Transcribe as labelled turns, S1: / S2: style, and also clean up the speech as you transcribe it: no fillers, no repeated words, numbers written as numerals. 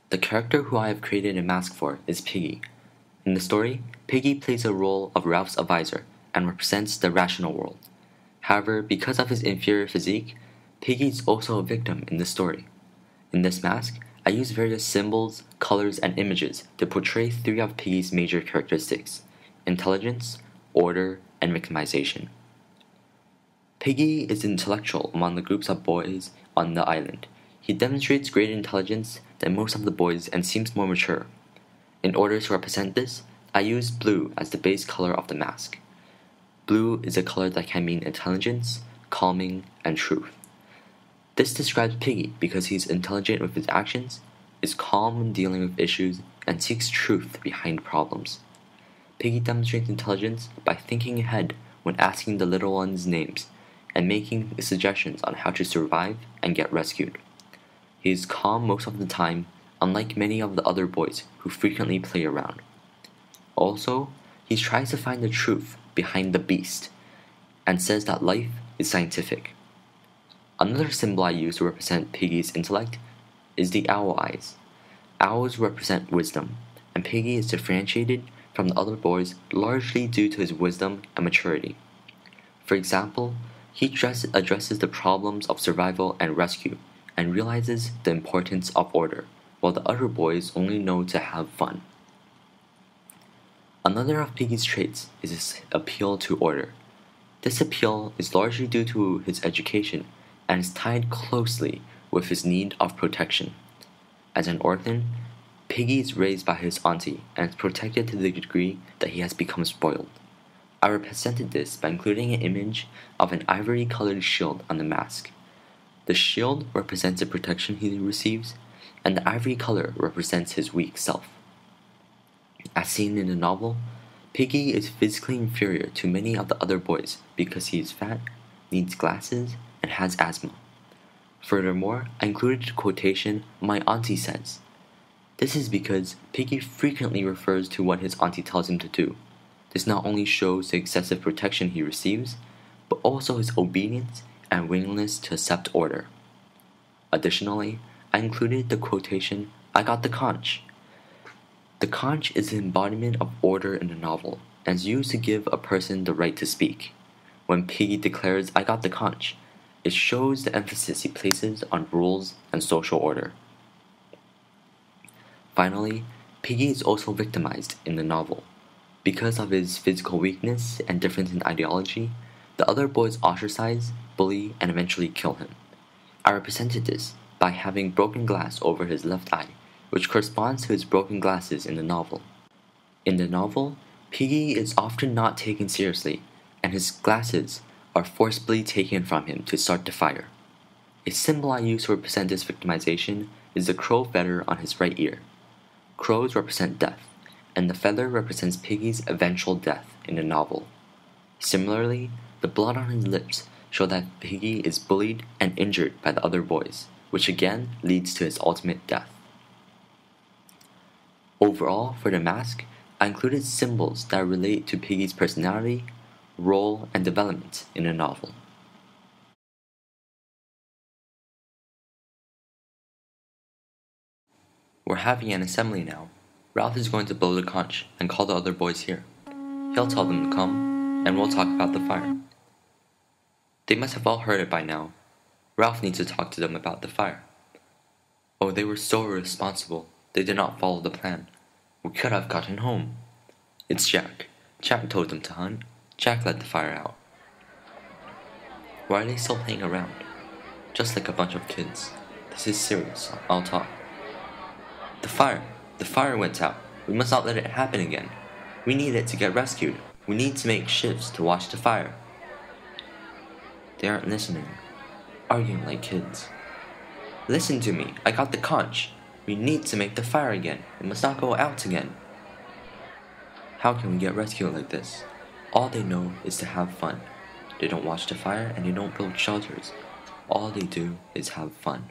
S1: The character who I have created a mask for is Piggy. In the story, Piggy plays the role of Ralph's advisor and represents the rational world. However, because of his inferior physique, Piggy is also a victim in the story. In this mask, I use various symbols, colors, and images to portray three of Piggy's major characteristics: intelligence, order, and victimization. Piggy is intellectual among the groups of boys on the island. He demonstrates greater intelligence than most of the boys and seems more mature. In order to represent this, I use blue as the base color of the mask. Blue is a color that can mean intelligence, calming, and truth. This describes Piggy because he's intelligent with his actions, is calm when dealing with issues, and seeks truth behind problems. Piggy demonstrates intelligence by thinking ahead when asking the little ones' names and making suggestions on how to survive and get rescued. He is calm most of the time, unlike many of the other boys who frequently play around. Also, he tries to find the truth behind the beast and says that life is scientific. Another symbol I use to represent Piggy's intellect is the owl eyes. Owls represent wisdom, and Piggy is differentiated from the other boys largely due to his wisdom and maturity. For example, he addresses the problems of survival and rescue and realizes the importance of order, while the other boys only know to have fun. Another of Piggy's traits is his appeal to order. This appeal is largely due to his education and is tied closely with his need of protection. As an orphan, Piggy is raised by his auntie and is protected to the degree that he has become spoiled. I represented this by including an image of an ivory-colored shield on the mask. The shield represents the protection he receives, and the ivory color represents his weak self. As seen in the novel, Piggy is physically inferior to many of the other boys because he is fat, needs glasses, and has asthma. Furthermore, I included a quotation my auntie says. This is because Piggy frequently refers to what his auntie tells him to do. This not only shows the excessive protection he receives, but also his obedience and willingness to accept order. Additionally, I included the quotation, "I got the conch." The conch is the embodiment of order in the novel and is used to give a person the right to speak. When Piggy declares, "I got the conch," it shows the emphasis he places on rules and social order. Finally, Piggy is also victimized in the novel. Because of his physical weakness and difference in ideology, the other boys ostracize, bully, and eventually kill him. I represented this by having broken glass over his left eye, which corresponds to his broken glasses in the novel. In the novel, Piggy is often not taken seriously, and his glasses are forcibly taken from him to start the fire. A symbol I use to represent this victimization is the crow feather on his right ear. Crows represent death, and the feather represents Piggy's eventual death in the novel. Similarly, the blood on his lips show that Piggy is bullied and injured by the other boys, which again leads to his ultimate death. Overall, for the mask, I included symbols that relate to Piggy's personality, role, and development in the novel. We're having an assembly now. Ralph is going to blow the conch and call the other boys here. He'll tell them to come, and we'll talk about the fire. They must have all heard it by now. Ralph needs to talk to them about the fire. Oh, they were so irresponsible. They did not follow the plan. We could have gotten home. It's Jack. Jack told them to hunt. Jack let the fire out. Why are they still playing around? Just like a bunch of kids. This is serious. I'll talk. The fire went out. We must not let it happen again. We need it to get rescued. We need to make shifts to watch the fire. They aren't listening. Arguing like kids. Listen to me. I got the conch. We need to make the fire again. It must not go out again. How can we get rescued like this? All they know is to have fun. They don't watch the fire and they don't build shelters. All they do is have fun.